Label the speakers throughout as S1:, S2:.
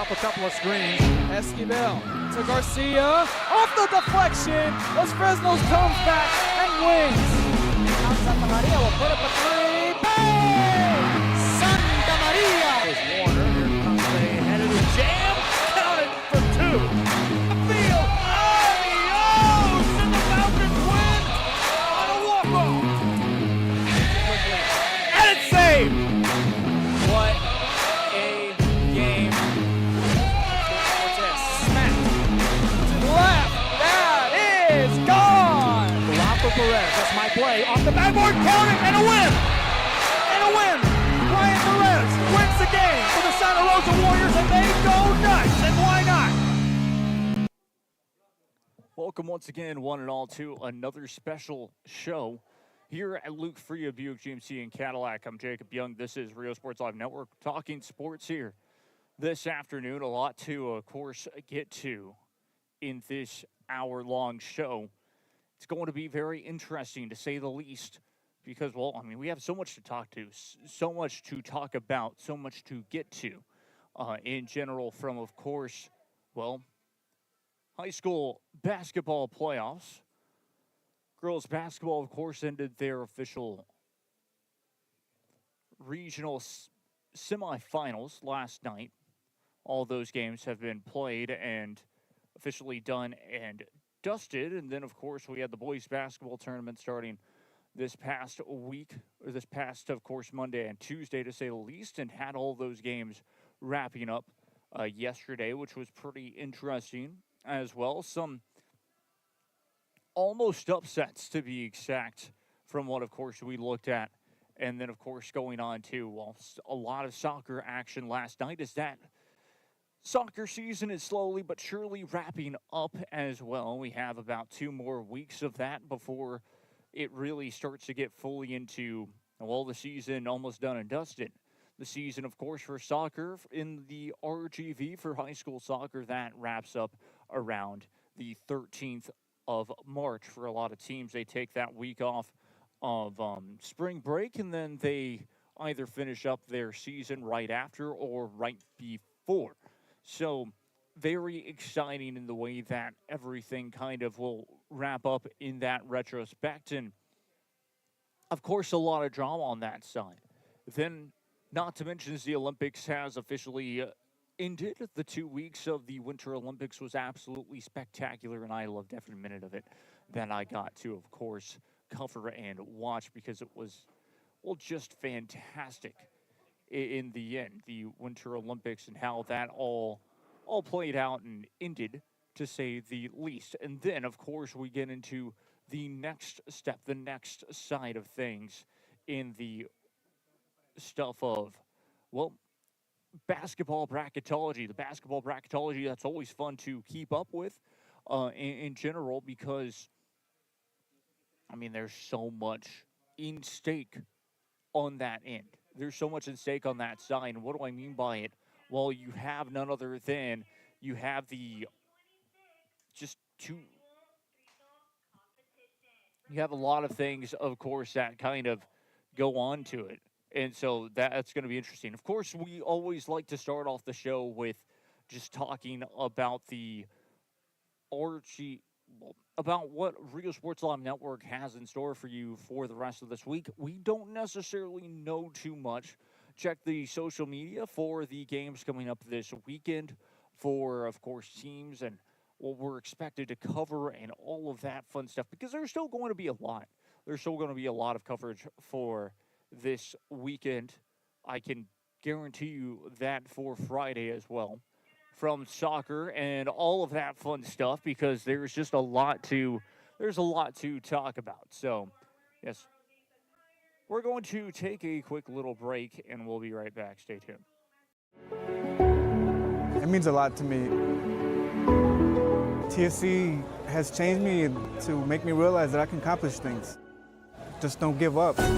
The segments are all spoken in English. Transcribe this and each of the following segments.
S1: off a couple of screens. Esquivel to Garcia. Off the deflection. Los Fresnos comes back and wins. Now Santa Maria will put up a three. Bang! Santa Maria!
S2: Here's Warner. Here comes the head of the jam. Counted for two. Field. Adios! And the Falcons win on a walk-off. And it's saved. What a game. Cortez smacked
S1: To the left. That is gone.
S2: Rafa Perez. That's my play. Off the backboard. Count it. And a win.
S1: And a win. Brian Perez wins the game for the Santa Rosa Warriors, and they go nuts. And why not?
S2: Welcome once again, one and all, to another special show here at Luke Fruia Buick GMC in Cadillac. I'm Jacob Young. This is Rio Sports Live Network, Talking Sports here this afternoon. A lot to, of course, get to in this hour-long show. It's going to be very interesting, to say the least, because, well, I mean, we have so much to talk to, so much to talk about, so much to get to in general from, of course, well, high school basketball playoffs. Girls basketball, of course, ended their official regional semifinals last night. All those games have been played and officially done and dusted. And then, of course, we had the boys basketball tournament starting this past week, or this past, of course, Monday and Tuesday, to say the least, and had all those games wrapping up yesterday, which was pretty interesting as well. Some almost upsets, to be exact, from what, of course, we looked at. And then, of course, going on to, well, a lot of soccer action last night, as that soccer season is slowly but surely wrapping up as well. We have about 2 more weeks of that before it really starts to get fully into, well, the season almost done and dusted. The season, of course, for soccer in the RGV for high school soccer, that wraps up around the 13th of March. For a lot of teams, they take that week off of spring break, and then they either finish up their season right after or right before. So very exciting in the way that everything kind of will wrap up in that retrospect. And, of course, a lot of drama on that side. Then, not to mention, the Olympics has officially ended. The 2 weeks of the Winter Olympics was absolutely spectacular, and I loved every minute of it that I got to, of course, cover and watch, because it was, well, just fantastic in the end, the Winter Olympics, and how that all played out and ended, to say the least. And then, of course, we get into the next step, the next side of things in the stuff of, well, basketball bracketology. The basketball bracketology, that's always fun to keep up with in general, because, I mean, there's so much in stake on that end. There's so much in stake on that side. And what do I mean by it? Well, you have none other than, you have the you have a lot of things, of course, that kind of go on to it. And so that's going to be interesting. Of course, we always like to start off the show with just talking about about what Rio Sports Live Network has in store for you for the rest of this week. We don't necessarily know too much. Check the social media for the games coming up this weekend for, of course, teams and what we're expected to cover and all of that fun stuff, because there's still going to be a lot. There's still going to be a lot of coverage for this weekend. I can guarantee you that for Friday as well, from soccer and all of that fun stuff, because there's just a lot to talk about. So, yes, we're going to take a quick little break, and we'll be right back. Stay tuned.
S3: It means a lot to me. TSC has changed me to make me realize that I can accomplish things. Just don't give up. I've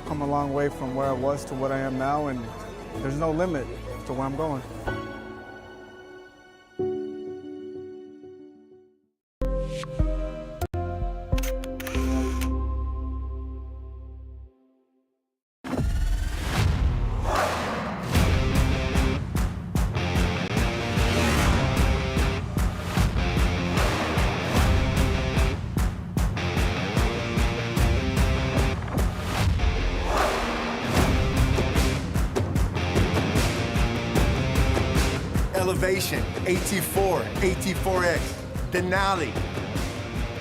S3: come a long way from where I was to what I am now, and there's no limit to where I'm going.
S4: Elevation, AT4, AT4X, Denali.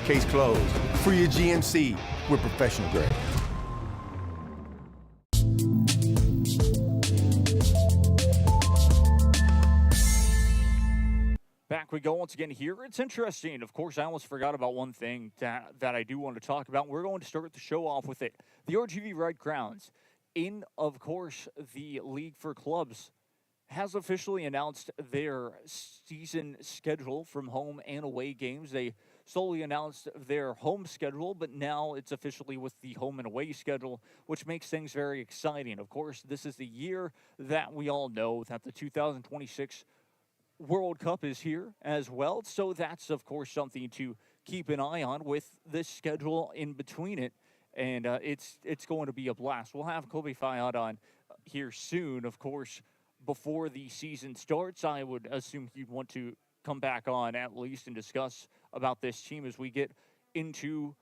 S4: Case closed. Fruia GMC. We're professional grade.
S2: Back we go once again here. It's interesting. Of course, I almost forgot about one thing that I do want to talk about. We're going to start the show off with it. The RGV Red Crowns, in, of course, the League for Clubs, has officially announced their season schedule from home and away games. They solely announced their home schedule, but now it's officially with the home and away schedule, which makes things very exciting. Of course, this is the year that we all know that the 2026 World Cup is here as well. So that's, of course, something to keep an eye on with this schedule in between it. And it's going to be a blast. We'll have Kobe Fayad on here soon, of course, before the season starts. I would assume he'd want to come back on at least and discuss about this team as we get into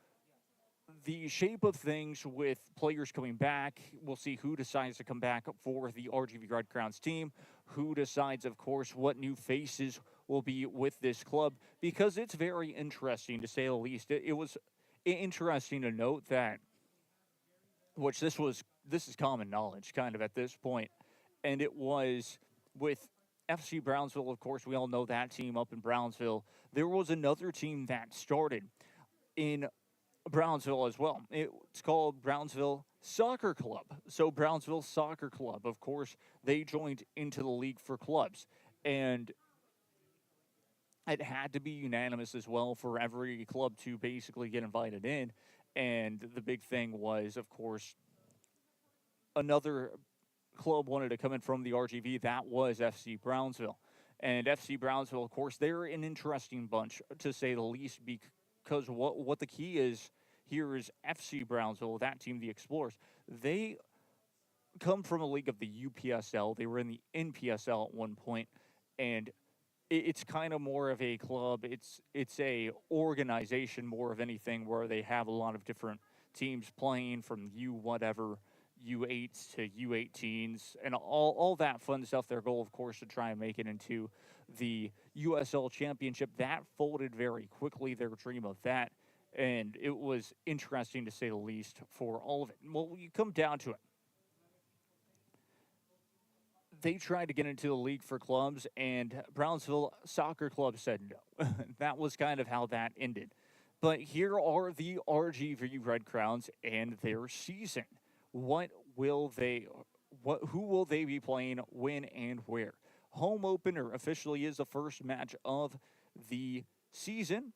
S2: the shape of things with players coming back. We'll see who decides to come back for the RGV Red Crowns team, who decides, of course, what new faces will be with this club, because it's very interesting, to say the least. It was interesting to note that, which this is common knowledge kind of at this point, and it was with FC Brownsville. Of course, we all know that team up in Brownsville. There was another team that started in Brownsville as well. It's called Brownsville Soccer Club. So Brownsville Soccer Club, of course, they joined into the League for Clubs. And it had to be unanimous as well for every club to basically get invited in. And the big thing was, of course, another club wanted to come in from the RGV. That was FC Brownsville. And FC Brownsville, of course, they're an interesting bunch, to say the least, because what the key is here is FC Brownsville, that team, the Explorers. They come from a league of the UPSL. They were in the NPSL at one point, and it's kind of more of a club. It's a organization more of anything, where they have a lot of different teams playing from U8s to U18s and all that fun stuff. Their goal, of course, to try and make it into the USL Championship. That folded very quickly, their dream of that, and it was interesting, to say the least, for all of it. Well, you come down to it, they tried to get into the League for Clubs, and Brownsville Soccer Club said no. That was kind of how that ended. But here are the RGV Red Crowns and their season. Who will they be playing, when, and where? Home opener officially is the first match of the season.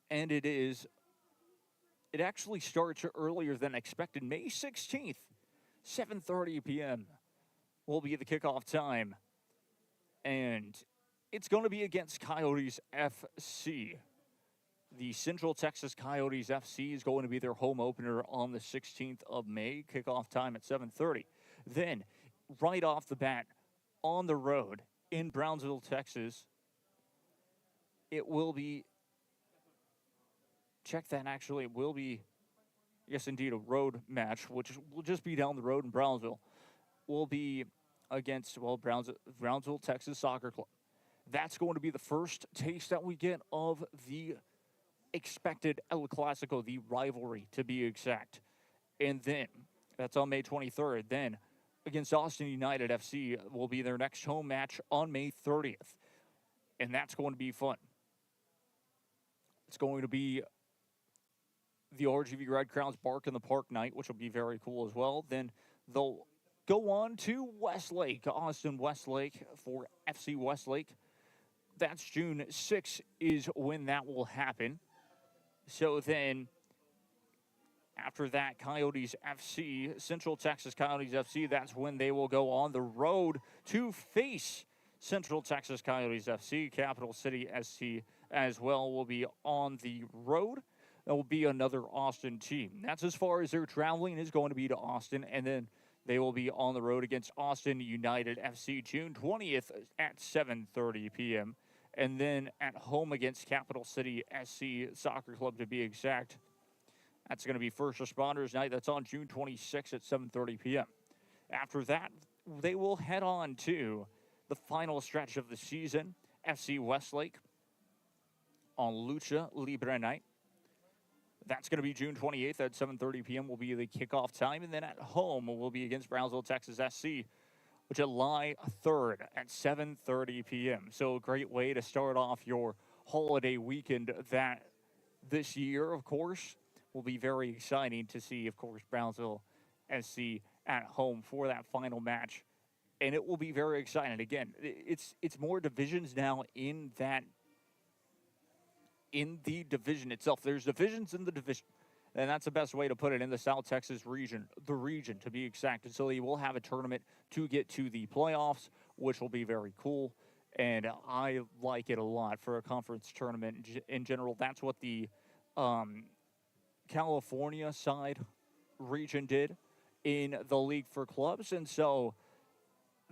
S2: And it actually starts earlier than expected. May 16th, 7:30 p.m. will be the kickoff time. And it's going to be against Coyotes FC. The Central Texas Coyotes FC is going to be their home opener on the 16th of May. Kickoff time at 7:30. Then, right off the bat, on the road in Brownsville, Texas, it will be, it will be, yes, indeed, a road match, which will just be down the road in Brownsville. Will be against, Brownsville, Texas Soccer Club. That's going to be the first taste that we get of the expected El Clasico, the rivalry, to be exact. And then, that's on May 23rd. Then, against Austin United FC will be their next home match on May 30th. And that's going to be fun. It's going to be the RGV Red Crowns Bark in the Park night, which will be very cool as well. Then they'll go on to Westlake, Austin Westlake, for FC Westlake. That's June 6th is when that will happen. So then, after that, Coyotes FC, Central Texas Coyotes FC, that's when they will go on the road to face Central Texas Coyotes FC. Capital City SC as well will be on the road. There will be another Austin team. That's as far as their traveling is going to be, to Austin, and then they will be on the road against Austin United FC June 20th at 7:30 p.m. And then at home against Capital City SC Soccer Club, to be exact. That's going to be First Responders Night. That's on June 26th at 7:30 p.m. After that, they will head on to the final stretch of the season. FC Westlake on Lucha Libre night. That's going to be June 28th at 7:30 p.m. will be the kickoff time. And then at home will be against Brownsville, Texas SC, July 3rd at 7:30 p.m. So a great way to start off your holiday weekend that this year, of course, will be very exciting to see, of course, Brownsville SC at home for that final match. And it will be very exciting. Again, it's more divisions now in the division itself. There's divisions in the division. And that's the best way to put it in the South Texas region, the region to be exact. And so they will have a tournament to get to the playoffs, which will be very cool. And I like it a lot for a conference tournament in general. That's what the California side region did in the league for clubs. And so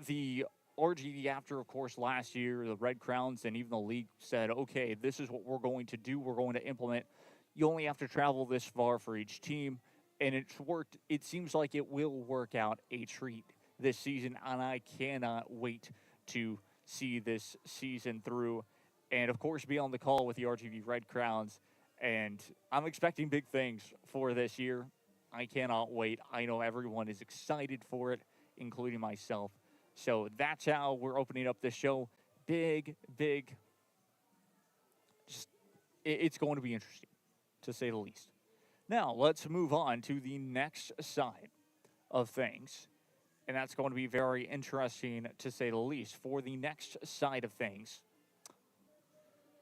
S2: the RGD, after, of course, last year, the Red Crowns and even the league said, okay, this is what we're going to do. We're going to implement. You only have to travel this far for each team. And it's worked. It seems like it will work out a treat this season. And I cannot wait to see this season through. And, of course, be on the call with the RGD Red Crowns. And I'm expecting big things for this year. I cannot wait. I know everyone is excited for it, including myself. So that's how we're opening up this show. Big. It's going to be interesting, to say the least. Now, let's move on to the next side of things. And that's going to be very interesting, to say the least. For the next side of things,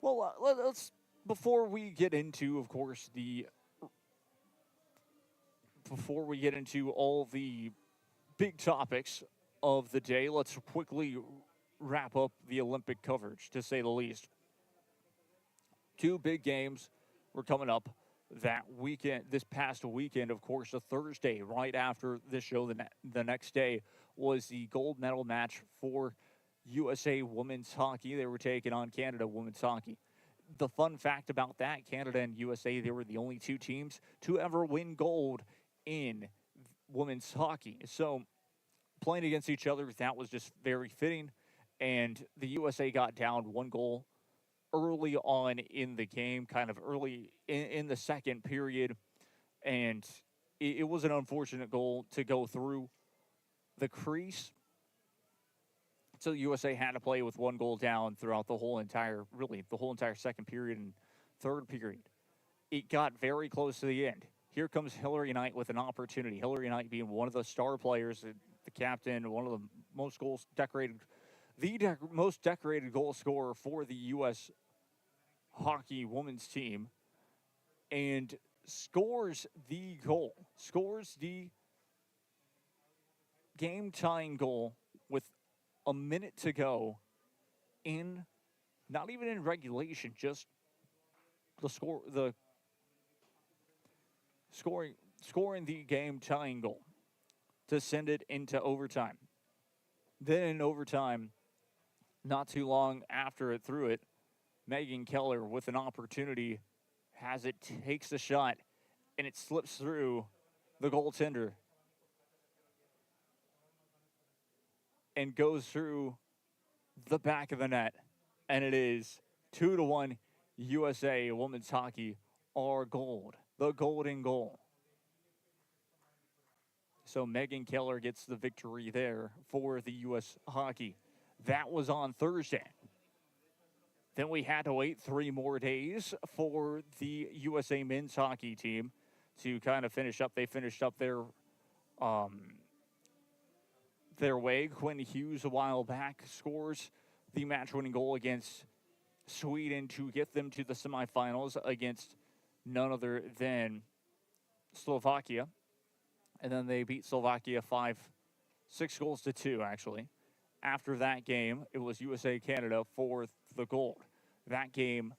S2: well, let's, before we get into, of course, before we get into all the big topics of the day, let's quickly wrap up the Olympic coverage, to say the least. Two big games were coming up that weekend, this past weekend. Of course, a Thursday, right after this show, the next day, was the gold medal match for USA women's hockey. They were taking on Canada women's hockey. The fun fact about that, Canada and USA, they were the only two teams to ever win gold in women's hockey. So playing against each other, that was just very fitting. And the USA got down 1 goal early on in the game, kind of early in the second period. And it was an unfortunate goal to go through the crease. So the USA had to play with 1 goal down throughout the whole entire second period and third period. It got very close to the end. Here comes Hillary Knight with an opportunity. Hillary Knight being one of the star players, the captain, one of the most goals decorated, most decorated goal scorer for the U.S. hockey women's team, and scores the game-tying goal with a minute to go in, not even in regulation, just scoring the game-tying goal to send it into overtime. Then in overtime, not too long after it threw it, Megan Keller with an opportunity has it, takes the shot, and it slips through the goaltender and goes through the back of the net. And it is 2-1 USA women's hockey are gold. The golden goal. So Megan Keller gets the victory there for the U.S. hockey. That was on Thursday. Then we had to wait 3 more days for the USA men's hockey team to kind of finish up. They finished up their way. Quinn Hughes a while back scores the match-winning goal against Sweden to get them to the semifinals against none other than Slovakia. And then they beat Slovakia 6-2, actually. After that game, it was USA-Canada for the gold. That game,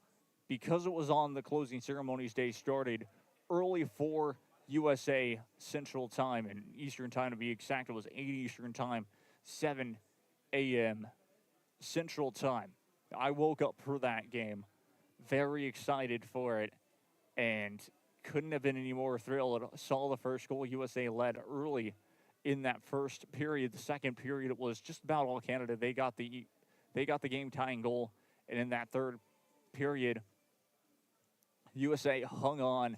S2: because it was on the closing ceremonies day, started early for USA Central Time and Eastern Time to be exact. It was 8 Eastern Time, 7 a.m. Central Time. I woke up for that game, very excited for it, and couldn't have been any more thrilled. Saw the first goal. USA led early in that first period. The second period, it was just about all Canada. They got the game tying goal, and in that third period, USA hung on.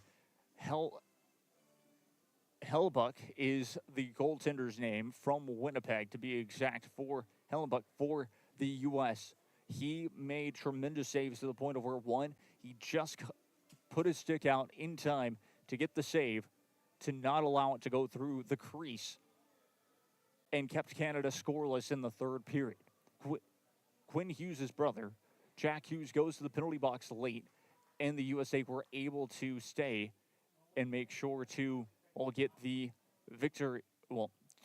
S2: Hellebuck is the goaltender's name, from Winnipeg to be exact, for Hellebuck for the U.S. He made tremendous saves to the point of where, one, he just put his stick out in time to get the save, to not allow it to go through the crease, and kept Canada scoreless in the third period. Quinn Hughes' brother, Jack Hughes, goes to the penalty box late, and the USA were able to stay and make sure to get the victory,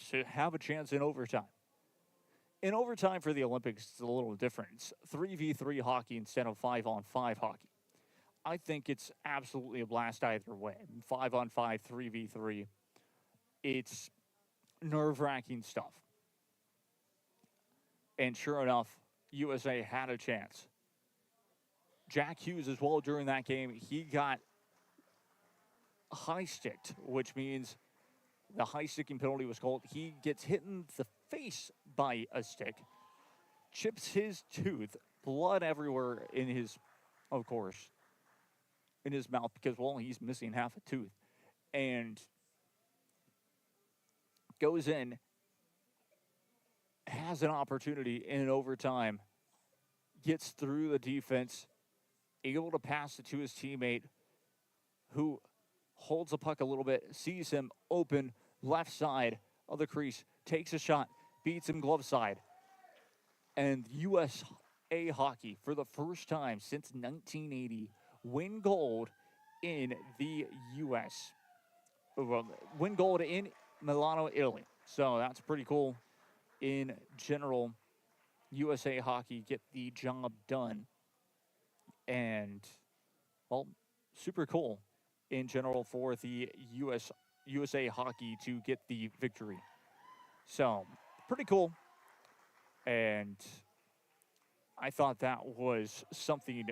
S2: to have a chance in overtime. In overtime for the Olympics, it's a little different. It's 3v3 hockey instead of 5-on-5 hockey. I think it's absolutely a blast either way. 5-on-5, 3v3. It's nerve-wracking stuff. And sure enough, USA had a chance. Jack Hughes as well during that game, he got high-sticked, which means the high-sticking penalty was called. He gets hit in the face by a stick, chips his tooth, blood everywhere in his, of course, in his mouth because, he's missing half a tooth, and goes in, has an opportunity in overtime, gets through the defense, able to pass it to his teammate, who holds the puck a little bit, sees him open left side of the crease, takes a shot, beats him glove side. And USA Hockey, for the first time since 1980, win gold in the U.S. Win gold in Milano, Italy. So that's pretty cool. In general, USA Hockey get the job done. And, super cool in general for the USA Hockey to get the victory. So, pretty cool. And I thought that was something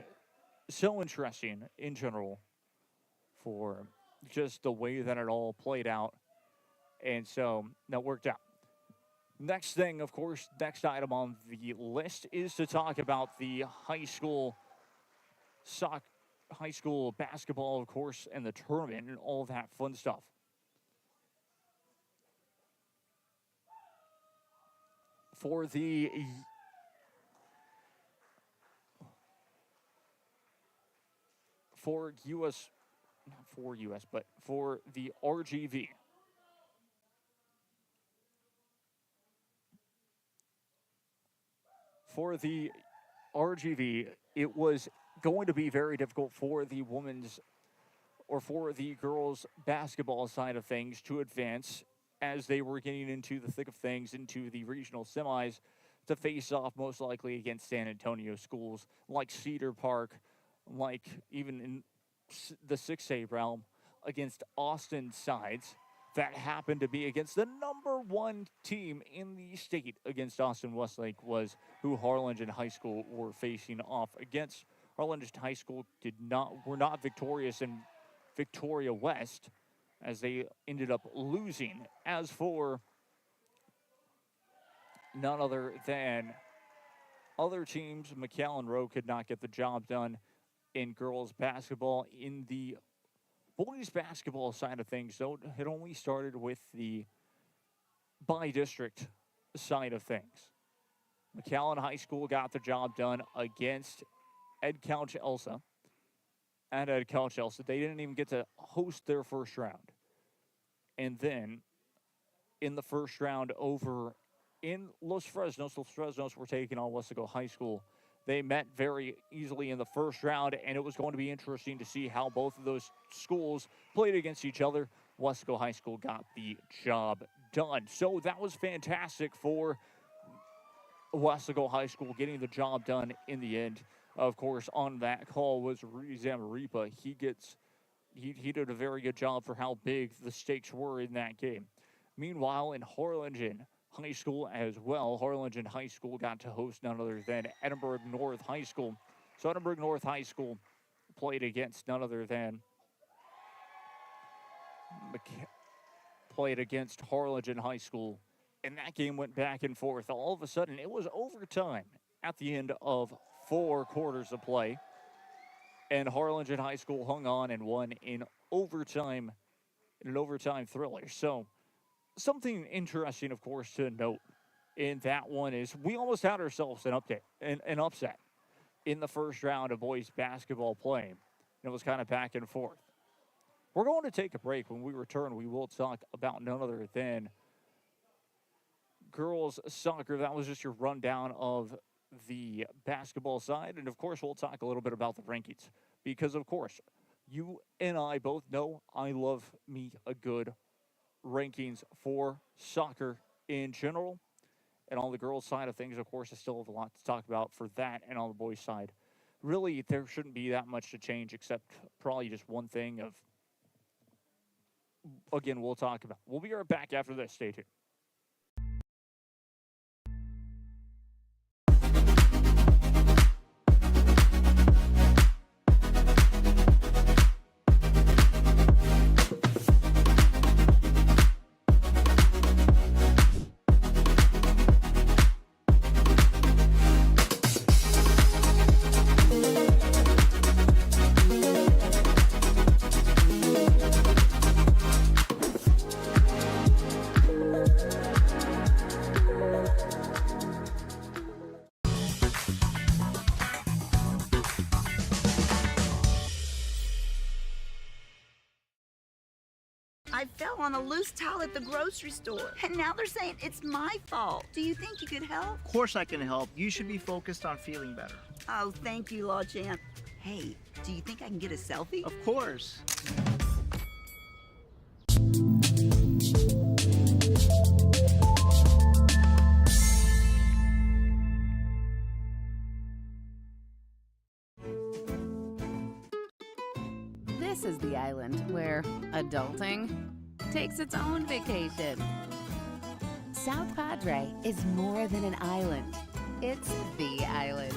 S2: so interesting in general for just the way that it all played out. And so that worked out. Next thing, of course, next item on the list is to talk about the high school basketball, of course, and the tournament and all that fun stuff. For the RGV. For the RGV, it was going to be very difficult for the girls' basketball side of things to advance as they were getting into the thick of things, into the regional semis, to face off most likely against San Antonio schools like Cedar Park, like even in the 6A realm, against Austin sides that happened to be against the number one team in the state against Austin Westlake, was who Harlingen High School were facing off against. Harlingen High School were not victorious in Victoria West, as they ended up losing. As for none other than other teams, McAllen Rowe could not get the job done in girls basketball. In the boys basketball side of things, though, it only started with the by-district side of things. McAllen High School got the job done against Ed Couch Elsa. At Ed Couch Elsa, they didn't even get to host their first round. And then, in the first round over in Los Fresnos were taking on Wesco High School. They met very easily in the first round, and it was going to be interesting to see how both of those schools played against each other. Wesco High School got the job done. So that was fantastic for Wesco High School getting the job done in the end. Of course, on that call was Zamaripa. He did a very good job for how big the stakes were in that game. Meanwhile, in Harlingen High School as well, Harlingen High School got to host none other than Edinburgh North High School. So Edinburgh North High School played against none other than played against Harlingen High School, and that game went back and forth. All of a sudden, it was overtime at the end of 4 quarters of play, and Harlingen High School hung on and won in overtime, in an overtime thriller. So something interesting, of course, to note in that one is we almost had ourselves an upset in the first round of boys basketball play. And it was kind of back and forth. We're going to take a break. When we return, we will talk about none other than girls soccer. That was just your rundown of the basketball side. And, of course, we'll talk a little bit about the rankings because, of course, you and I both know I love me a good rankings for soccer in general. And on the girls' side of things, of course, I still have a lot to talk about for that. And on the boys' side, really, there shouldn't be that much to change except probably just one thing of, again, we'll talk about. We'll be right back after this. Stay tuned.
S5: I fell on a loose towel at the grocery store, and now they're saying it's my fault. Do you think you could help?
S6: Of course I can help. You should be focused on feeling better.
S5: Oh, thank you, Law Champ. Hey, do you think I can get a selfie?
S6: Of course.
S7: This is the island where adulting takes its own vacation. South Padre is more than an island. It's the island.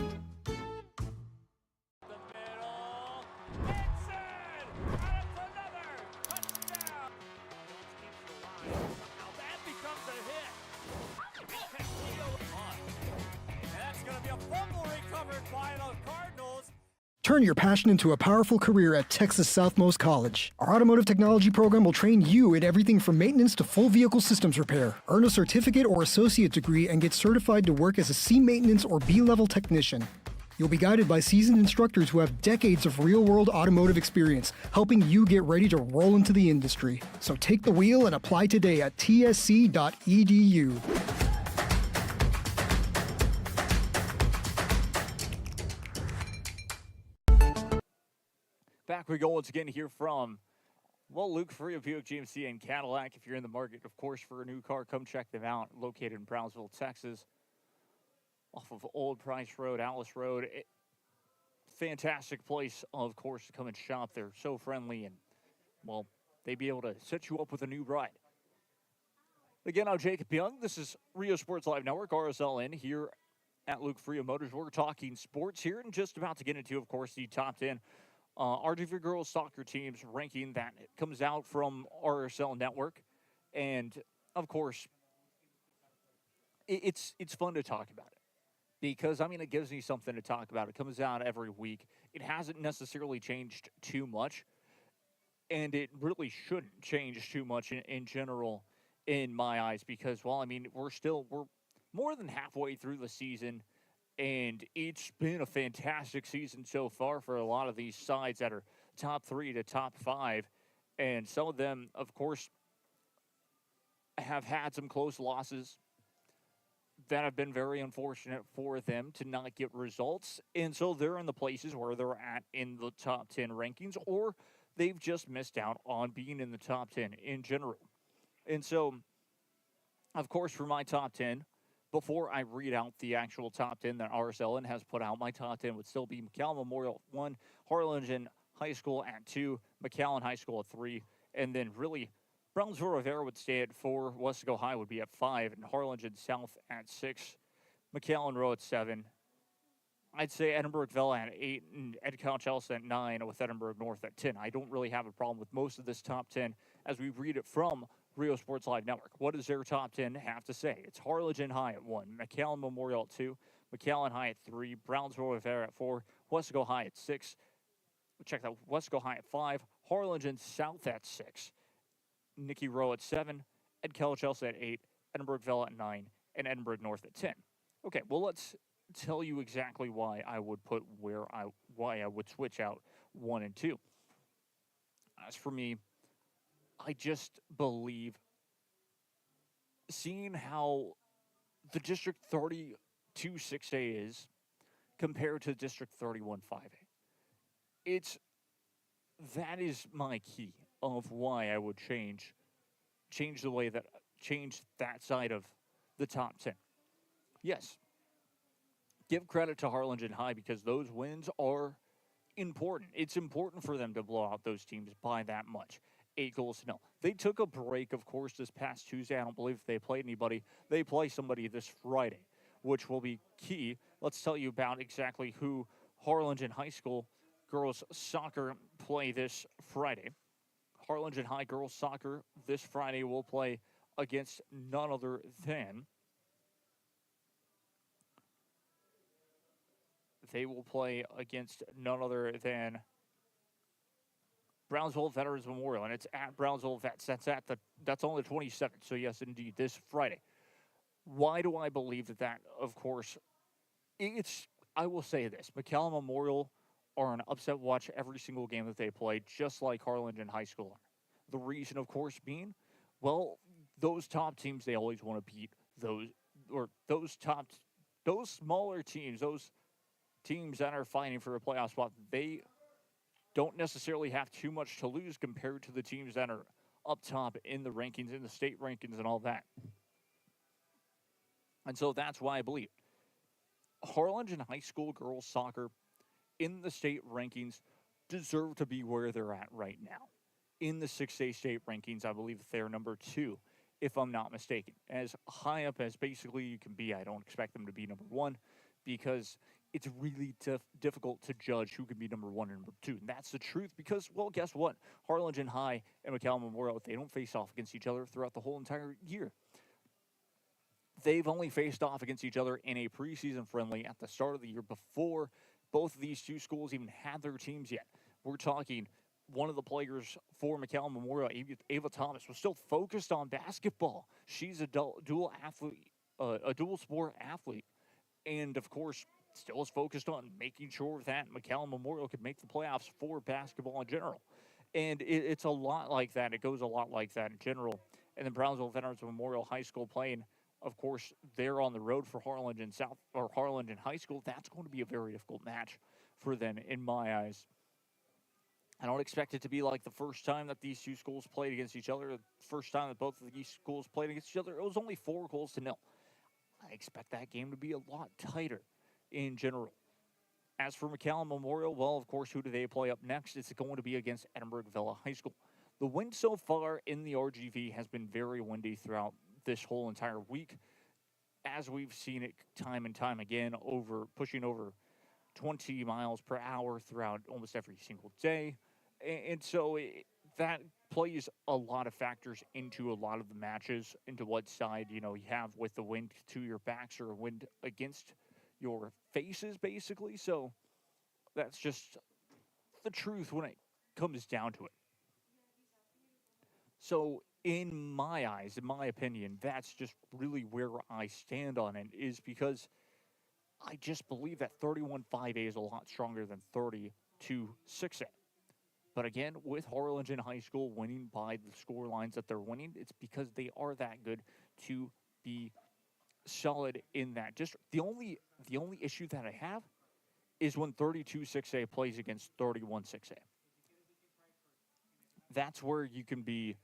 S8: Turn your passion into a powerful career at Texas Southmost College. Our automotive technology program will train you in everything from maintenance to full vehicle systems repair. Earn a certificate or associate degree and get certified to work as a C maintenance or B-level technician. You'll be guided by seasoned instructors who have decades of real-world automotive experience, helping you get ready to roll into the industry. So take the wheel and apply today at tsc.edu.
S2: Back we go once again here from, well, Luke Fruia Buick GMC and Cadillac. If you're in the market, of course, for a new car, come check them out. Located in Brownsville, Texas, off of Old Price Road, Alice Road. Fantastic place, of course, to come and shop. They're so friendly and, well, they'd be able to set you up with a new ride. Again, I'm Jacob Young. This is Rio Sports Live Network, RSLN, here at Luke Fruia Motors. We're talking sports here and just about to get into, of course, the top 10 RGV girls soccer teams ranking that comes out from RSL Network. And, of course, it's fun to talk about it because, I mean, it gives me something to talk about. It comes out every week. It hasn't necessarily changed too much, and it really shouldn't change too much in general in my eyes because, well, I mean, we're more than halfway through the season. And it's been a fantastic season so far for a lot of these sides that are top 3 to top 5. And some of them, of course, have had some close losses that have been very unfortunate for them to not get results. And so they're in the places where they're at in the top 10 rankings, or they've just missed out on being in the top 10 in general. And so, of course, for my top 10, before I read out the actual top 10 that RSLN has put out, my top 10 would still be McAllen Memorial at 1, Harlingen High School at 2, McAllen High School at 3, and then really Brownsville Rivera would stay at 4, Wesco High would be at 5, and Harlingen South at 6, McAllen Row at 7. I'd say Edinburgh Villa at 8, and Edcouch Chelsea at 9, with Edinburgh North at 10. I don't really have a problem with most of this top 10 as we read it from Rio Sports Live Network. What does their top 10 have to say? It's Harlingen High at 1, McAllen Memorial at 2, McAllen High at 3, Brownsville Rivera at 4, Wesco High at 6. Check that. Wesco High at 5, Harlingen South at 6, Nicky Rowe at 7, Ed Chelsea at 8, Edinburgh Villa at 9, and Edinburgh North at 10. Okay, well, let's tell you exactly why I would put why I would switch out 1 and 2. As for me, I just believe seeing how the District 32 6A is compared to District 31 5A. That is my key of why I would change that side of the top 10. Yes, give credit to Harlingen High because those wins are important. It's important for them to blow out those teams by that much. 8-0. They took a break, of course, this past Tuesday. I don't believe they played anybody. They play somebody this Friday, which will be key. Let's tell you about exactly who Harlingen High School girls soccer play this Friday. Harlingen High girls soccer this Friday will play against none other than Brownsville Veterans Memorial, and it's at Brownsville Vets. That's on the 27th. So yes, indeed, this Friday. Why do I believe that? Of course, I will say this: McAllen Memorial are an upset watch every single game that they play, just like Harlingen High School are. The reason, of course, being, well, those top teams, they always want to beat those smaller teams, those teams that are fighting for a playoff spot. They don't necessarily have too much to lose compared to the teams that are up top in the rankings, in the state rankings and all that. And so that's why I believe Harlingen High School girls soccer in the state rankings deserve to be where they're at right now. In the 6A state rankings, I believe that they're number 2, if I'm not mistaken. As high up as basically you can be, I don't expect them to be number 1 because it's really difficult to judge who can be number 1 and number 2. And that's the truth because, well, guess what? Harlingen High and McAllen Memorial, they don't face off against each other throughout the whole entire year. They've only faced off against each other in a preseason friendly at the start of the year before both of these two schools even had their teams yet. We're talking one of the players for McAllen Memorial, Ava Thomas, was still focused on basketball. She's a dual athlete, a dual sport athlete. And, of course, still is focused on making sure that McAllen Memorial could make the playoffs for basketball in general. And it's a lot like that. It goes a lot like that in general. And then Brownsville Veterans Memorial High School playing, of course, they're on the road for Harlingen High School. That's going to be a very difficult match for them in my eyes. I don't expect it to be like the first time that these two schools played against each other. The first time that both of these schools played against each other, it was only 4-0. I expect that game to be a lot tighter in general. As for McAllen Memorial, well, of course, who do they play up next? It's going to be against Edinburgh Villa High School. The wind so far in the RGV has been very windy throughout this whole entire week, as we've seen it time and time again, pushing over 20 miles per hour throughout almost every single day. And so that plays a lot of factors into a lot of the matches, into what side, you have with the wind to your backs or wind against your faces, basically. So that's just the truth when it comes down to it. So in my eyes, in my opinion, that's just really where I stand on it, is because I just believe that 31-5A is a lot stronger than 32-6A. But again, with Harlingen High School winning by the score lines that they're winning, it's because they are that good to be solid in that district. The only issue that I have is when 32-6A plays against 31-6A. That's where you can be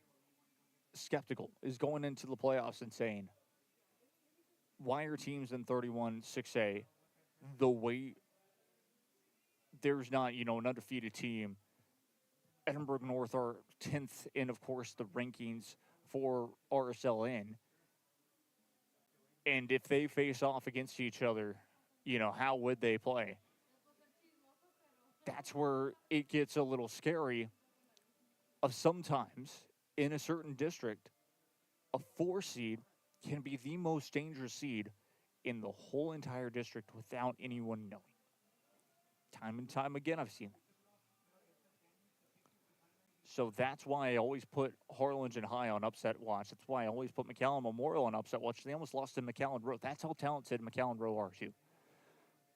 S2: skeptical, is going into the playoffs and saying, why are teams in 31-6A the way there's not, an undefeated team? Edinburgh North are 10th in, of course, the rankings for RSLN. And if they face off against each other, how would they play? That's where it gets a little scary of sometimes in a certain district a 4 seed can be the most dangerous seed in the whole entire district without anyone knowing. Time and time again, I've seen it. So that's why I always put Harlingen High on upset watch. That's why I always put McAllen Memorial on upset watch. They almost lost to McAllen Rowe. That's how talented McAllen Rowe are, too.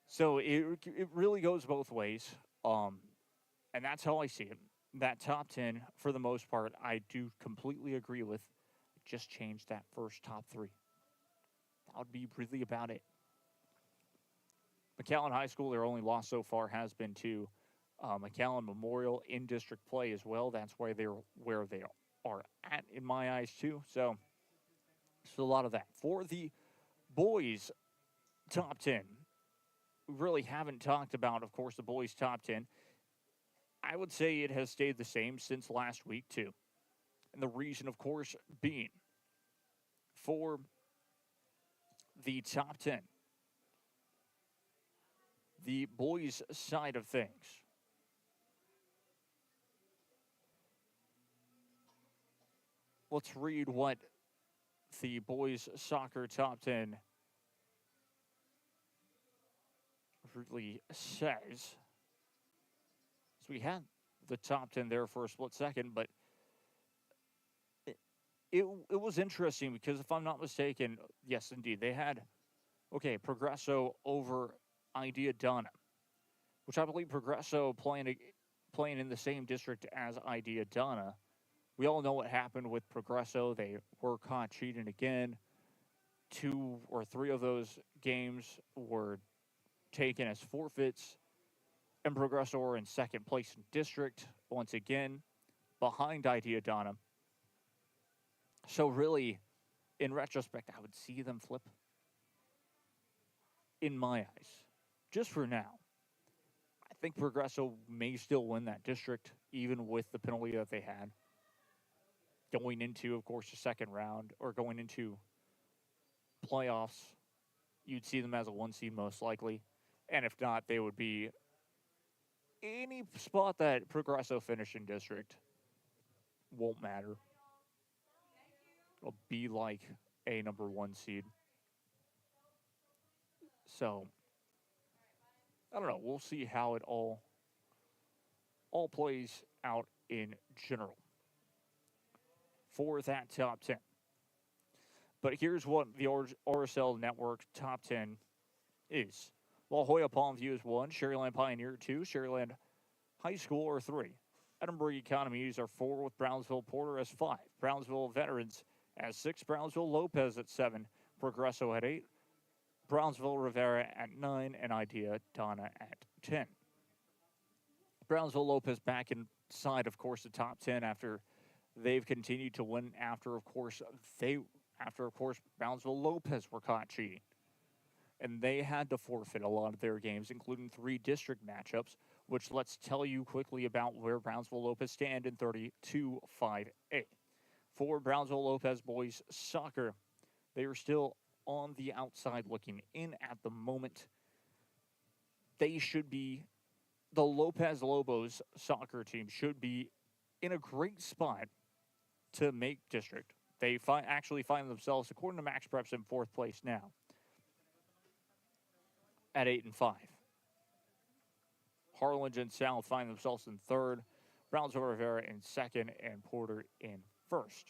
S2: So it really goes both ways. And that's how I see it. That top 10, for the most part, I do completely agree with. Just change that first top 3. That would be really about it. McAllen High School, their only loss so far has been to McAllen Memorial in district play as well. That's why they're where they are at in my eyes too. So a lot of that. For the boys top 10, we really haven't talked about, of course, the boys top 10. I would say it has stayed the same since last week too. And the reason, of course, being for the top 10, the boys' side of things. Let's read what the boys' soccer top 10 really says. So we had the top 10 there for a split second, but it was interesting because if I'm not mistaken, yes, indeed, they had, Progresso over Idea Donna, which I believe Progresso playing in the same district as Idea Donna. We all know what happened with Progresso. They were caught cheating again. 2 or 3 of those games were taken as forfeits. And Progresso are in second place in district, once again, behind Idea Donna. So really, in retrospect, I would see them flip. In my eyes, just for now. I think Progresso may still win that district, even with the penalty that they had. Going into, of course, the second round, or going into playoffs, you'd see them as a 1 seed most likely. And if not, they would be any spot that Progresso finish in district. Won't matter. It'll be like a number 1 seed. So, I don't know. We'll see how it all plays out in general for that top 10. But here's what the RSL Network top 10 is. La Jolla Palmview is 1, Sherryland Pioneer 2, Sherryland High School are 3. Edinburgh Economies are 4 with Brownsville Porter as 5. Brownsville Veterans as 6. Brownsville Lopez at 7. Progresso at 8. Brownsville Rivera at 9. And Idea Donna at 10. Brownsville Lopez back inside, of course, the top 10 after they've continued to win after, of course, Brownsville Lopez were caught cheating. And they had to forfeit a lot of their games, including 3 district matchups, which let's tell you quickly about where Brownsville Lopez stand in 32-5A. For Brownsville Lopez boys soccer, they are still on the outside looking in at the moment. They should be, the Lopez Lobos soccer team should be in a great spot to make district. They actually find themselves, according to Max Preps, in 4th place now at 8-5. Harlingen South find themselves in 3rd, Brownsville Rivera in 2nd, and Porter in 1st.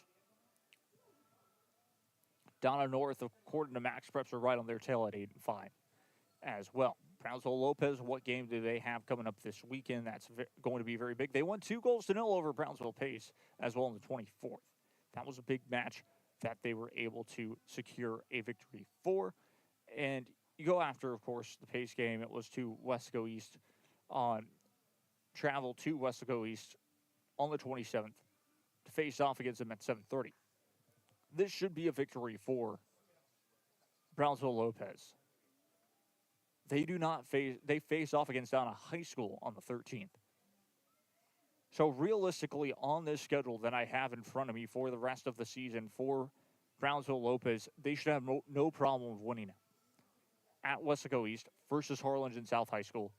S2: Donna North, according to Max Preps, are right on their tail at 8-5 as well. Brownsville Lopez, what game do they have coming up this weekend? That's going to be very big. They won 2-0 over Brownsville Pace as well on the 24th. That was a big match that they were able to secure a victory for. And you go after, of course, the Pace game. It was to Wesco East on travel to Wesco East on the 27th to face off against them at 7:30. This should be a victory for Brownsville Lopez. They face off against Donna High School on the 13th. So realistically, on this schedule that I have in front of me for the rest of the season for Brownsville Lopez, they should have no problem with winning it. At Wesco East versus Harlingen South High School,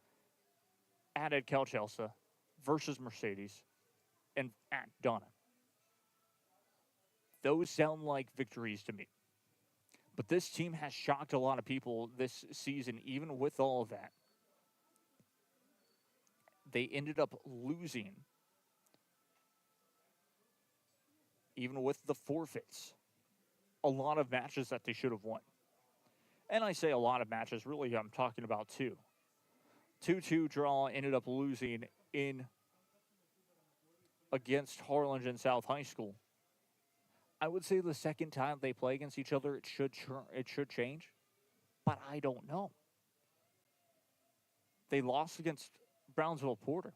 S2: at Ed Calchelsea versus Mercedes, and at Donna. those sound like victories to me. But this team has shocked a lot of people this season, even with all of that. They ended up losing, even with the forfeits, a lot of matches that they should have won. And I say a lot of matches, really I'm talking about two. 2-2 draw, ended up losing in against Harlingen South High School. I would say the second time they play against each other, it should change, but I don't know. They lost against Brownsville Porter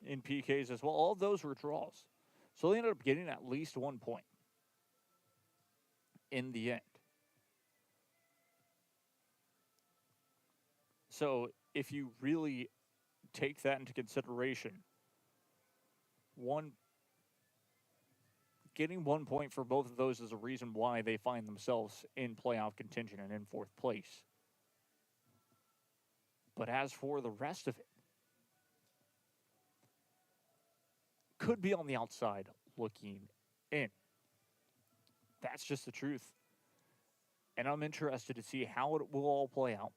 S2: in PKs as well. All of those were draws. So they ended up getting at least 1 point in the end. So if you really take that into consideration, getting 1 point for both of those is a reason why they find themselves in playoff contention and in fourth place. But as for the rest of it, could be on the outside looking in. That's just the truth. And I'm interested to see how it will all play out.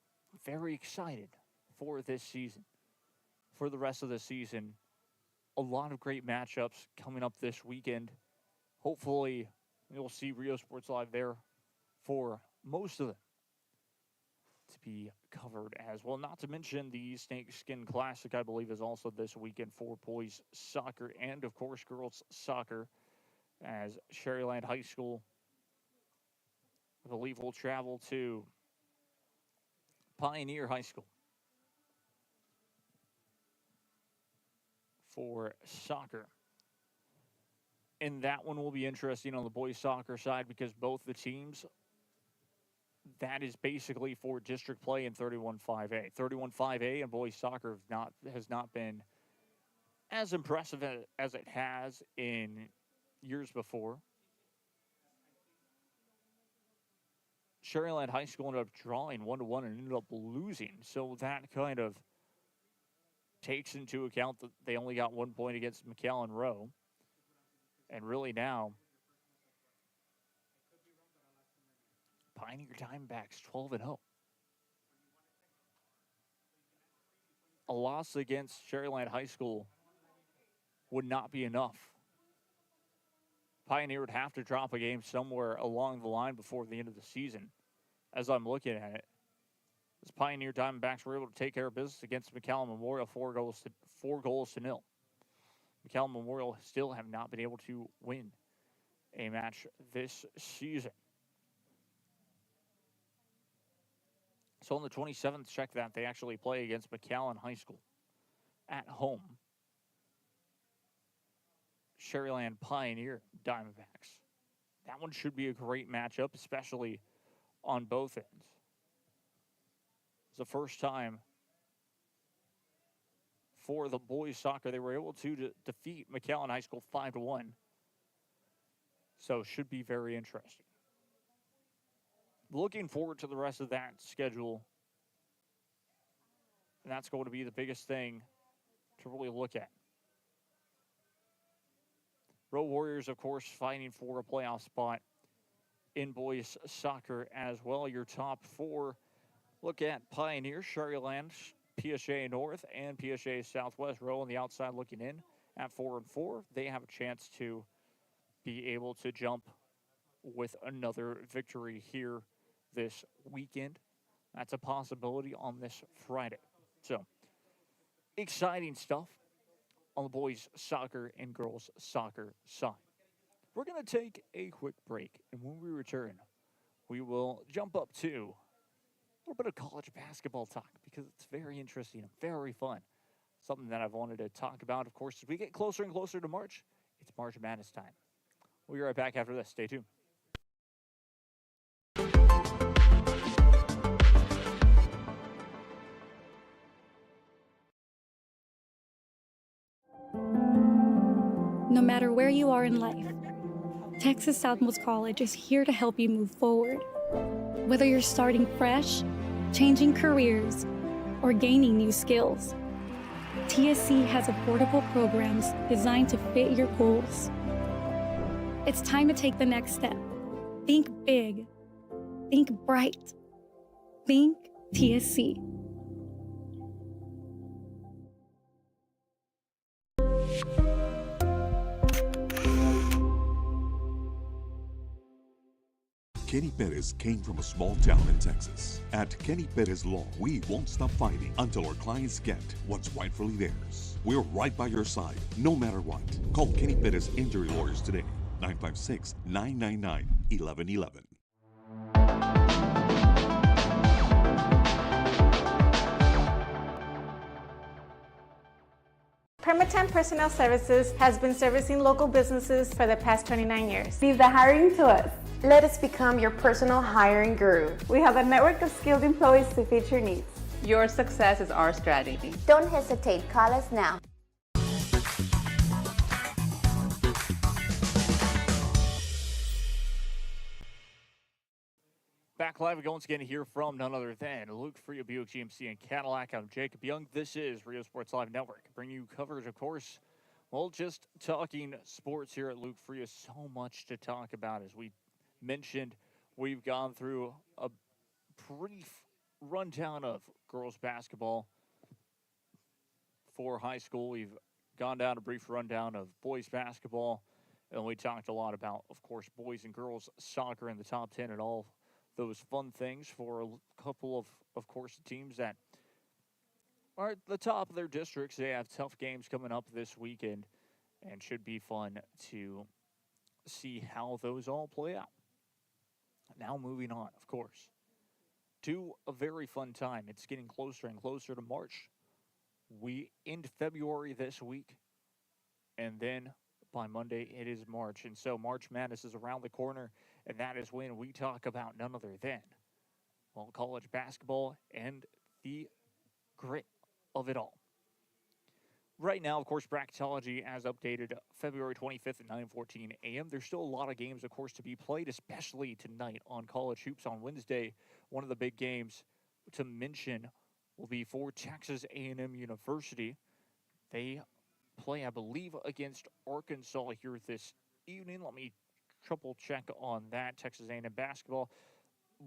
S2: Very excited for this season. For the rest of the season, a lot of great matchups coming up this weekend. Hopefully, you'll see Rio Sports Live there for most of them to be covered as well. Not to mention the Snakeskin Classic, I believe, is also this weekend for boys soccer and, of course, girls soccer, as Sherryland High School, I believe, will travel to Pioneer High School for soccer. And that one will be interesting on the boys soccer side because both the teams, that is basically for district play in 31-5A. 31-5A and boys soccer has not been as impressive as it has in years before. Sherryland High School ended up drawing 1-1 and ended up losing. So that kind of takes into account that they only got 1 point against McAllen Rowe. And really now, Pioneer Diamondbacks 12-0. A loss against Sherryland High School would not be enough. Pioneer would have to drop a game somewhere along the line before the end of the season. As I'm looking at it, as Pioneer Diamondbacks were able to take care of business against McAllen Memorial 4 goals to 0. McAllen Memorial still have not been able to win a match this season. So on the 27th, check that, they actually play against McAllen High School at home. Sherryland Pioneer Diamondbacks. That one should be a great matchup, especially on both ends. It's the first time for the boys soccer they were able to defeat McAllen High School 5-1. So should be very interesting. Looking forward to the rest of that schedule. And that's going to be the biggest thing to really look at. Rowe Warriors, of course, fighting for a playoff spot in boys soccer as well. Your top four look at Pioneer, Sherryland, PSA North, and PSA Southwest. Rowe on the outside looking in at 4-4. They have a chance to be able to jump with another victory here this weekend. That's a possibility on this Friday. So, exciting stuff on the boys soccer and girls soccer side. We're going to take a quick break, and when we return, we will jump up to a little bit of college basketball talk because it's very interesting and very fun. Something that I've wanted to talk about. Of course, as we get closer and closer to March, it's March Madness time. We'll be right back after this. Stay tuned.
S9: No matter where you are in life, Texas Southmost College is here to help you move forward. Whether you're starting fresh, changing careers, or gaining new skills, TSC has affordable programs designed to fit your goals. It's time to take the next step. Think big. Think bright. Think TSC.
S10: Kenny Perez came from a small town in Texas. At Kenny Perez Law, we won't stop fighting until our clients get what's rightfully theirs. We're right by your side, no matter what. Call Kenny Perez Injury Lawyers today, 956-999-1111.
S11: Permatemp Personnel Services has been servicing local businesses for the past 29 years.
S12: Leave the hiring to us. Let us become your personal hiring guru.
S11: We have a network of skilled employees to fit your needs.
S12: Your success is our strategy.
S13: Don't hesitate, call us now.
S2: Back live, we're once again to hear from none other than Luke Fruia, Buick GMC and Cadillac. I'm Jacob Young. This is Rio Sports Live Network. Bringing you coverage, of course, well, just talking sports here at Luke Fruia. So much to talk about. As we mentioned, we've gone through a brief rundown of girls basketball for high school. We've gone down a brief rundown of boys basketball. And we talked a lot about, of course, boys and girls soccer in the top 10 and all those fun things for a couple of course, teams that are at the top of their districts. They have tough games coming up this weekend and should be fun to see how those all play out. Now moving on, of course, to a very fun time. It's getting closer and closer to March. We end February this week, and then by Monday, it is March. And so March Madness is around the corner, and that is when we talk about none other than, well, college basketball and the grit of it all. Right now, of course, bracketology as updated February 25th at 9:14 a.m. There's still a lot of games, of course, to be played, especially tonight on College Hoops on Wednesday. One of the big games to mention will be for Texas A&M University. They play, I believe, against Arkansas here this evening. Let me triple check on that. Texas A&M basketball.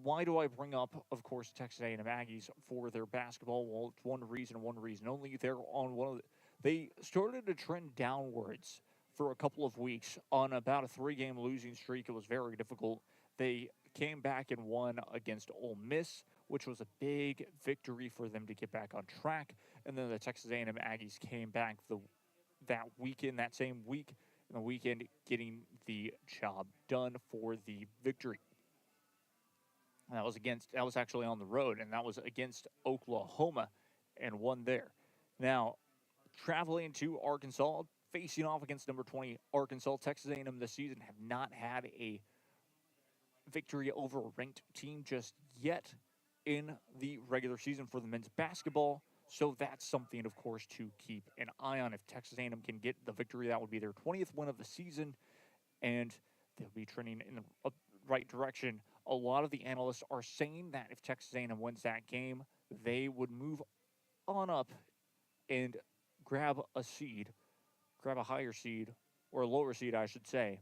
S2: Why do I bring up, of course, Texas A&M Aggies for their basketball? Well, it's one reason only. They're on one of they started to trend downwards for a couple of weeks on about a 3-game losing streak. It was very difficult. They came back and won against Ole Miss, which was a big victory for them to get back on track. And then the Texas A&M Aggies came back that weekend, that same week, in the weekend, getting the job done for the victory. And that was actually on the road, and that was against Oklahoma, and won there. Now, traveling to Arkansas, facing off against number 20 Arkansas, Texas A&M this season have not had a victory over a ranked team just yet in the regular season for the men's basketball. So that's something, of course, to keep an eye on. If Texas A&M can get the victory, that would be their 20th win of the season, and they'll be trending in the right direction. A lot of the analysts are saying that if Texas A&M wins that game, they would move on up and grab a higher seed, or a lower seed, I should say,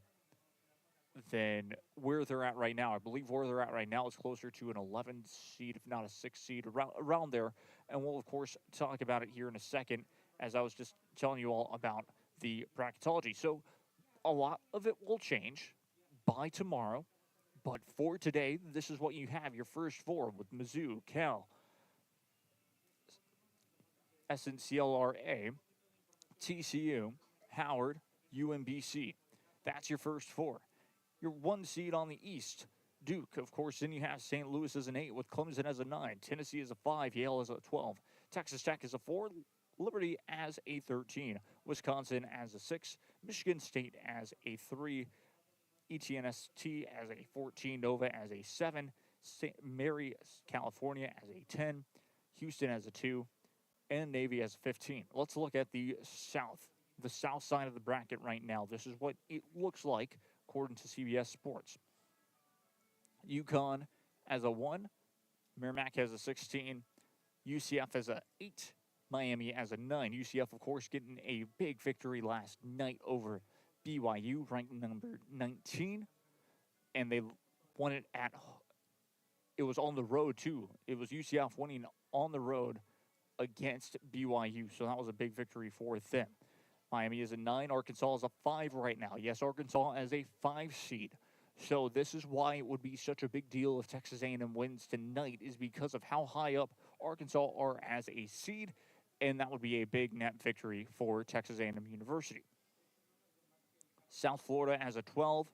S2: than where they're at right now. I believe where they're at right now is closer to an 11 seed, if not a 6 seed, around there. And we'll, of course, talk about it here in a second, as I was just telling you all about the bracketology. So a lot of it will change by tomorrow. But for today, this is what you have, your first four with Mizzou, Cal, SNCLRA, TCU, Howard, UMBC. That's your first four. Your 1 seed on the East, Duke. Of course, then you have St. Louis as an 8 with Clemson as a 9. Tennessee as a 5. Yale as a 12. Texas Tech as a 4. Liberty as a 13. Wisconsin as a 6. Michigan State as a 3. ETNST as a 14. Nova as a 7. St. Mary, California as a 10. Houston as a 2. And Navy as a 15. Let's look at the south side of the bracket right now. This is what it looks like according to CBS Sports. UConn as a 1. Merrimack as a 16. UCF as a 8. Miami as a 9. UCF, of course, getting a big victory last night over BYU ranked number 19, and they won it it was on the road too. It was UCF winning on the road against BYU, so that was a big victory for them. Miami is a 9, Arkansas is a 5 right now. Yes, Arkansas as a 5 seed. So this is why it would be such a big deal if Texas A&M wins tonight, is because of how high up Arkansas are as a seed, and that would be a big net victory for Texas A&M University. South Florida as a 12,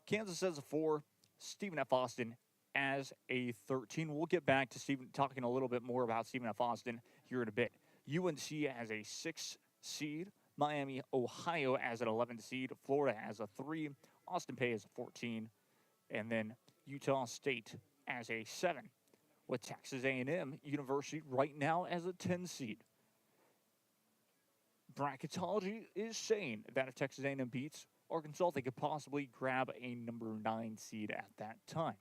S2: Kansas as a 4, Stephen F. Austin as a 13. We'll get back to Stephen, talking a little bit more about Stephen F. Austin here in a bit. UNC as a 6 seed, Miami, Ohio as an 11 seed, Florida as a 3, Austin Peay as a 14, and then Utah State as a 7, with Texas A&M University right now as a 10 seed. Bracketology is saying that if Texas A&M beats Arkansas, they could possibly grab a number 9 seed at that time.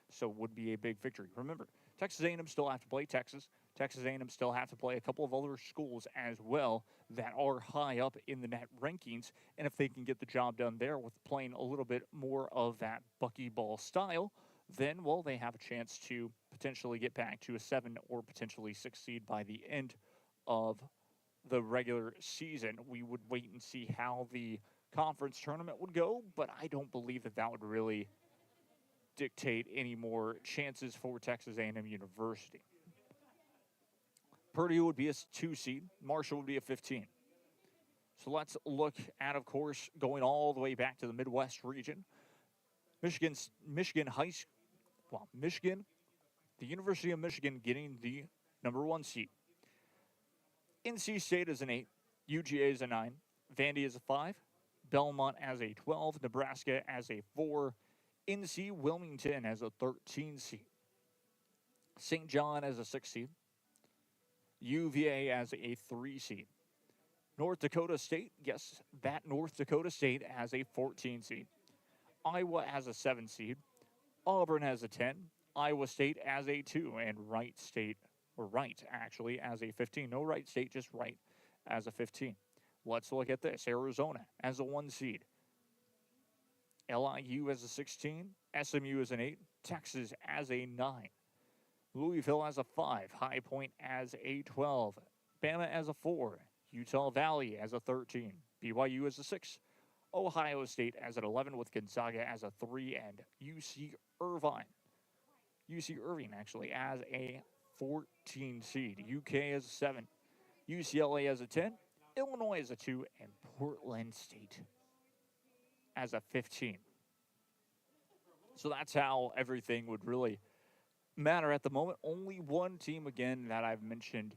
S2: So it would be a big victory. Remember, Texas A&M still have to play Texas. Texas A&M still have to play a couple of other schools as well that are high up in the net rankings. And if they can get the job done there with playing a little bit more of that buckyball style, then, well, they have a chance to potentially get back to a 7 or potentially 6 seed by the end of the regular season. We would wait and see how the conference tournament would go, but I don't believe that that would really dictate any more chances for Texas A&M University. Purdue would be a 2 seed. Marshall would be a 15. So let's look at, of course, going all the way back to the Midwest region. Michigan, the University of Michigan getting the number 1 seed. NC State is an 8. UGA is a 9. Vandy is a 5. Belmont as a 12. Nebraska as a 4. NC Wilmington as a 13 seed. St. John as a 6 seed. UVA as a 3 seed. North Dakota State, yes, that North Dakota State as a 14 seed. Iowa as a 7 seed. Auburn as a 10. Iowa State as a 2. And Wright actually as a 15. No Wright State, just Wright as a 15. Let's look at this. Arizona as a 1 seed. LIU as a 16. SMU as an 8. Texas as a 9. Louisville as a 5. High Point as a 12. Bama as a 4. Utah Valley as a 13. BYU as a 6. Ohio State as an 11 with Gonzaga as a 3. And UC Irving actually as a 14 seed. UK as a 7. UCLA as a 10. Illinois as a 2. And Portland State as a 15. So that's how everything would really matter at the moment. Only one team, again, that I've mentioned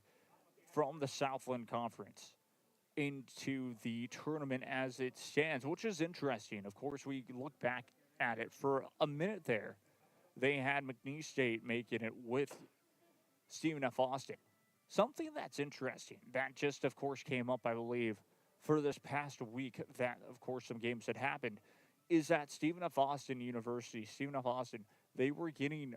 S2: from the Southland Conference into the tournament as it stands, which is interesting. Of course, we look back at it for a minute there. They had McNeese State making it with Stephen F. Austin. Something that's interesting that just, of course, came up, I believe, for this past week that, of course, some games had happened, is that Stephen F. Austin University, Stephen F. Austin, they were getting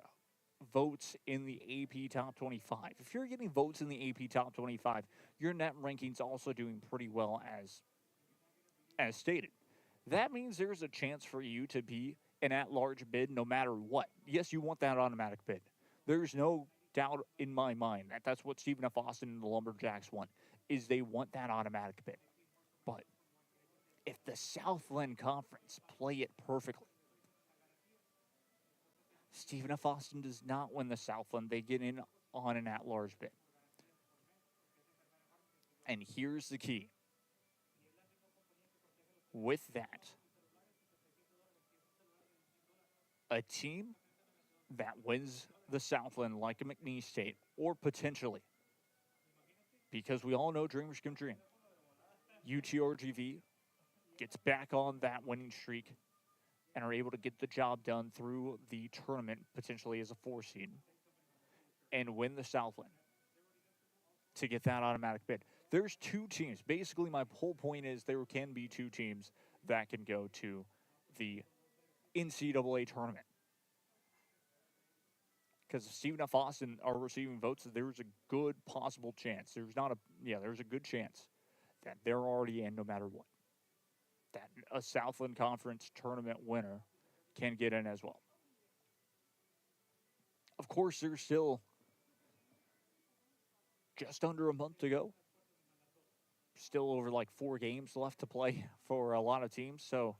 S2: votes in the AP Top 25. If you're getting votes in the AP Top 25, your net ranking's also doing pretty well as stated. That means there's a chance for you to be an at-large bid no matter what. Yes, you want that automatic bid. There's no doubt in my mind that that's what Stephen F. Austin and the Lumberjacks want, is they want that automatic bid. But if the Southland Conference play it perfectly, Stephen F. Austin does not win the Southland. They get in on an at-large bid. And here's the key. With that, a team that wins the Southland like a McNeese State, or potentially, because we all know dreamers can dream, UTRGV gets back on that winning streak and are able to get the job done through the tournament, potentially as a 4 seed, and win the Southland to get that automatic bid. There's 2 teams. Basically, my whole point is there can be 2 teams that can go to the NCAA tournament. Because if Stephen F. Austin are receiving votes, there's a good possible chance. There's a good chance that they're already in no matter what. that a Southland Conference tournament winner can get in as well. Of course, there's still just under a month to go. Still over like 4 games left to play for a lot of teams, so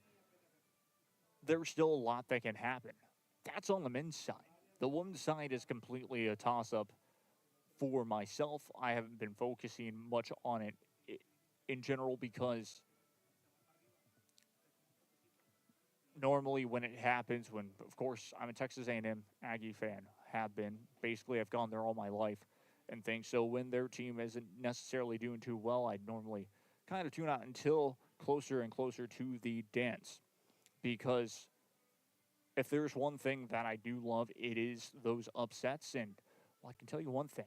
S2: there's still a lot that can happen. That's on the men's side. The women's side is completely a toss-up for myself. I haven't been focusing much on it in general because normally when it happens, when, of course, I'm a Texas A&M Aggie fan, have been. Basically, I've gone there all my life and things. So when their team isn't necessarily doing too well, I'd normally kind of tune out until closer and closer to the dance. Because if there's one thing that I do love, it is those upsets. And well, I can tell you one thing.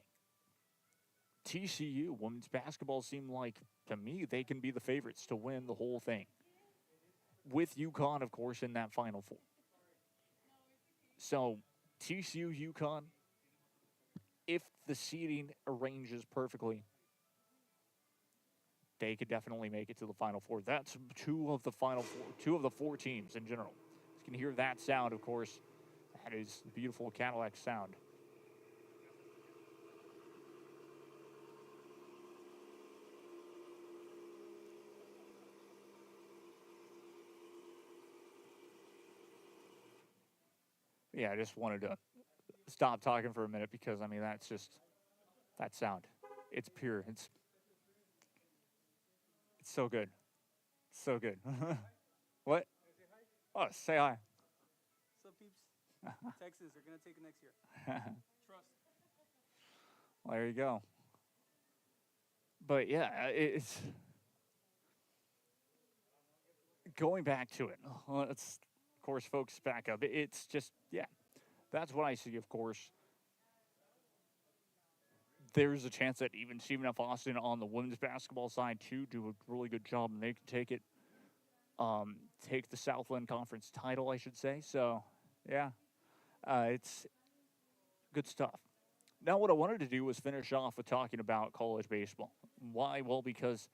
S2: TCU women's basketball seem like, to me, they can be the favorites to win the whole thing. With UConn, of course, in that Final Four. So, TCU, UConn, if the seeding arranges perfectly, they could definitely make it to the Final Four. That's two of the 4 teams in general. You can hear that sound, of course. That is the beautiful Cadillac sound. Yeah, I just wanted to stop talking for a minute because, I mean, that's just, that sound. It's pure. It's so good. So good. What? Oh, say hi.
S3: What's up, peeps? Texas, they're going to take it next year. Trust.
S2: Well, there you go. But, yeah, it's going back to it. Let's, of course, focus back up. It's just, yeah, that's what I see, of course. There's a chance that even Stephen F. Austin on the women's basketball side, too, do a really good job, and they can take it, take the Southland Conference title, I should say. So, yeah, it's good stuff. Now, what I wanted to do was finish off with talking about college baseball. Why? Well, because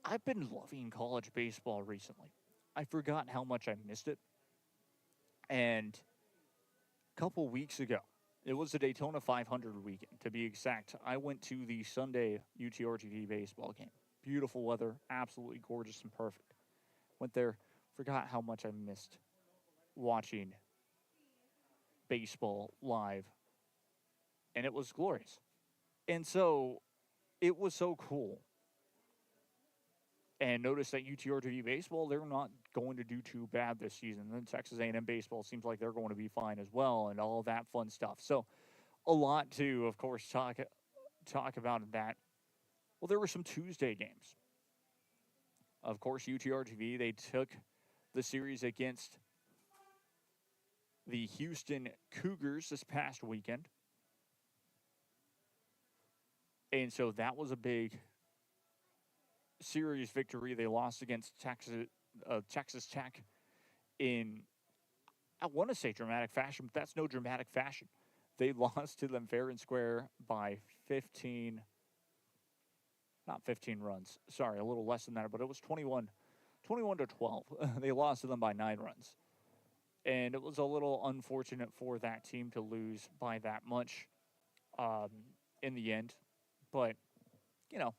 S2: I've been loving college baseball recently. I forgot how much I missed it. And a couple weeks ago, it was the Daytona 500 weekend, to be exact. I went to the Sunday UTRGV baseball game. Beautiful weather, absolutely gorgeous and perfect. Went there, forgot how much I missed watching baseball live. And it was glorious. And so, it was so cool. And notice that UTRGV baseball, they're not going to do too bad this season. And then Texas A&M baseball seems like they're going to be fine as well, and all that fun stuff. So, a lot to, of course, talk about in that. Well, there were some Tuesday games. Of course, UTRGV, they took the series against the Houston Cougars this past weekend. And so that was a big series victory. They lost against Texas Tech in, I want to say dramatic fashion, but that's no dramatic fashion. They lost to them fair and square by 15 runs. Sorry, a little less than that, but it was 21 to 12. They lost to them by 9 runs. And it was a little unfortunate for that team to lose by that much in the end. But, you know,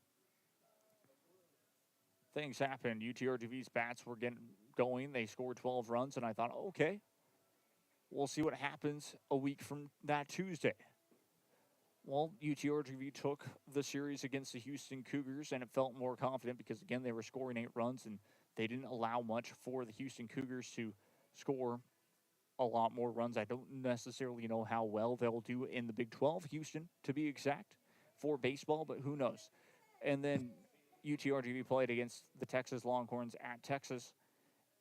S2: things happened. UTRGV's bats were getting going. They scored 12 runs, and I thought, okay, we'll see what happens a week from that Tuesday. Well, UTRGV took the series against the Houston Cougars, and it felt more confident because, again, they were scoring 8 runs, and they didn't allow much for the Houston Cougars to score a lot more runs. I don't necessarily know how well they'll do in the Big 12, Houston, to be exact, for baseball, but who knows. And then UTRGV played against the Texas Longhorns at Texas,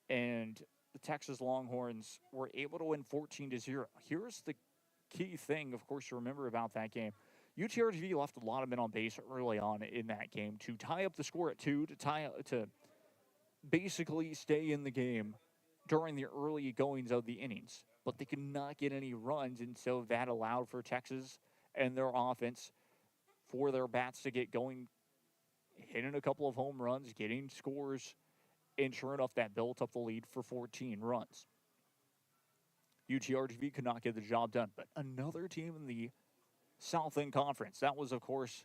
S2: and the Texas Longhorns were able to win 14-0. Here's the key thing, of course, to remember about that game. UTRGV left a lot of men on base early on in that game to tie up the score at 2, to basically stay in the game during the early goings of the innings. But they could not get any runs, and so that allowed for Texas and their offense for their bats to get going, hitting a couple of home runs, getting scores And sure enough, that built up the lead for 14 runs. UTRGV could not get the job done. But another team in the Southland Conference, that was, of course,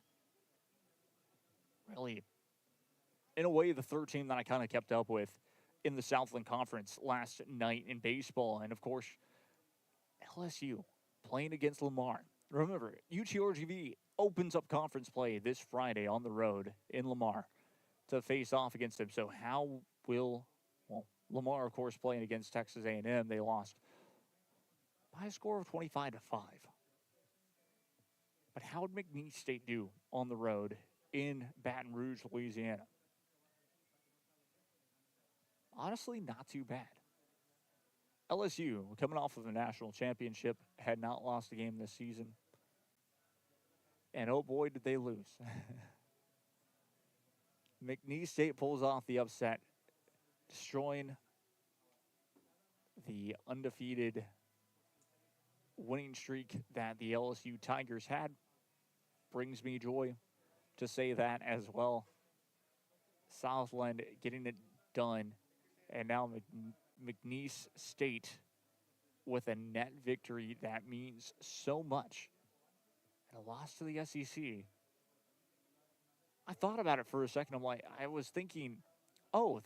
S2: really, in a way, the third team that I kind of kept up with in the Southland Conference last night in baseball. And, of course, LSU playing against Lamar. Remember, UTRGV opens up conference play this Friday on the road in Lamar to face off against him. So how will, well, Lamar, of course, playing against Texas A&M, they lost by a score of 25-5. But how would McNeese State do on the road in Baton Rouge, Louisiana? Honestly, not too bad. LSU, coming off of a national championship, had not lost a game this season. And oh boy, did they lose. McNeese State pulls off the upset, destroying the undefeated winning streak that the LSU Tigers had. Brings me joy to say that as well. Southland getting it done, and now McNeese State with a net victory that means so much. And a loss to the SEC. I thought about it for a second. I was thinking, oh,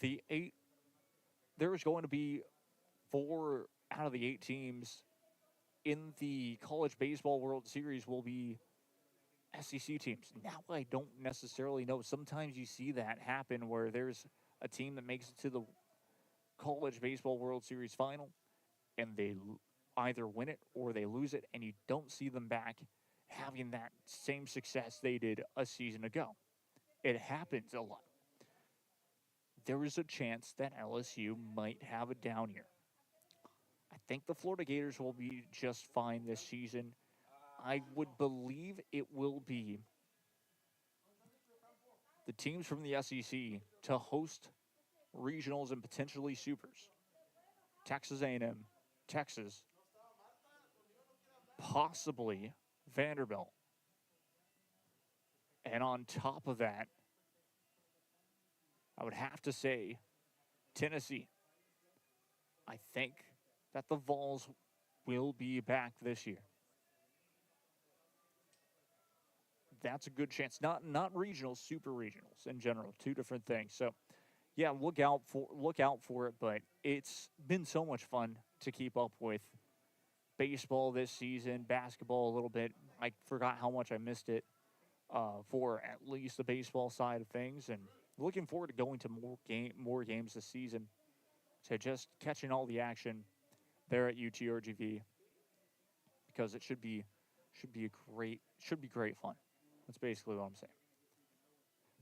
S2: there was going to be 4 out of the 8 teams in the College Baseball World Series will be SEC teams. Now I don't necessarily know. Sometimes you see that happen where there's a team that makes it to the College Baseball World Series final and they either win it or they lose it, and you don't see them back having that same success they did a season ago. It happens a lot. There is a chance that LSU might have a down year. I think the Florida Gators will be just fine this season. I would believe it will be the teams from the SEC to host regionals and potentially supers. Texas A&M, Texas, possibly Vanderbilt. And on top of that, I would have to say Tennessee. I think that the Vols will be back this year. That's a good chance. Not regionals, super regionals in general. 2 different things. So, yeah, look out for it. But it's been so much fun to keep up with baseball this season, basketball a little bit. I forgot how much I missed it for at least the baseball side of things, and looking forward to going to more games this season, to just catching all the action there at UTRGV, because it should be great fun. That's basically what I'm saying.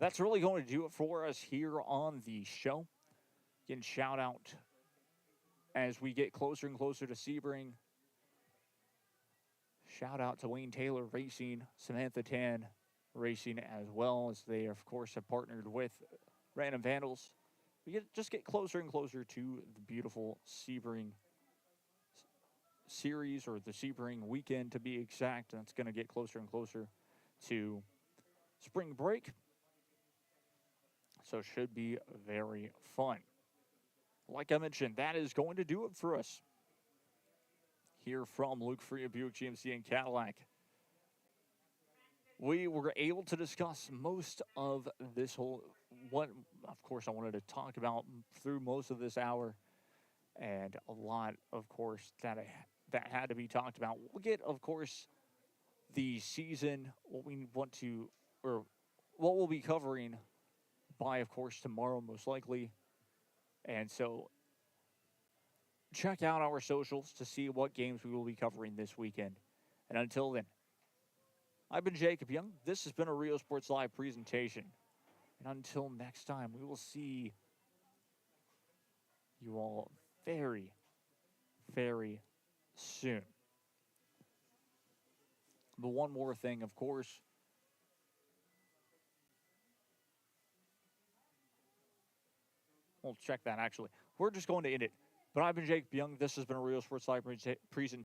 S2: That's really going to do it for us here on the show. Again, shout out as we get closer and closer to Sebring. Shout out to Wayne Taylor Racing, Samantha Tan Racing, as well as they, of course, have partnered with Random Vandals. We just get closer and closer to the beautiful Sebring series, or the Sebring weekend to be exact. And it's going to get closer and closer to spring break. So it should be very fun. Like I mentioned, that is going to do it for us here from Luke Fruia Buick GMC and Cadillac. We were able to discuss most of this whole, what, of course, I wanted to talk about through most of this hour, and a lot, of course, that had to be talked about. We'll get, of course, the season, what we'll be covering by, of course, tomorrow, most likely. And so check out our socials to see what games we will be covering this weekend. And until then, I've been Jacob Young. This has been a Rio Sports Live presentation. And until next time, we will see you all very, very soon. But one more thing, of course. We'll check that, actually. We're just going to end it. But I've been Jacob Young. This has been a Rio Sports Live presentation.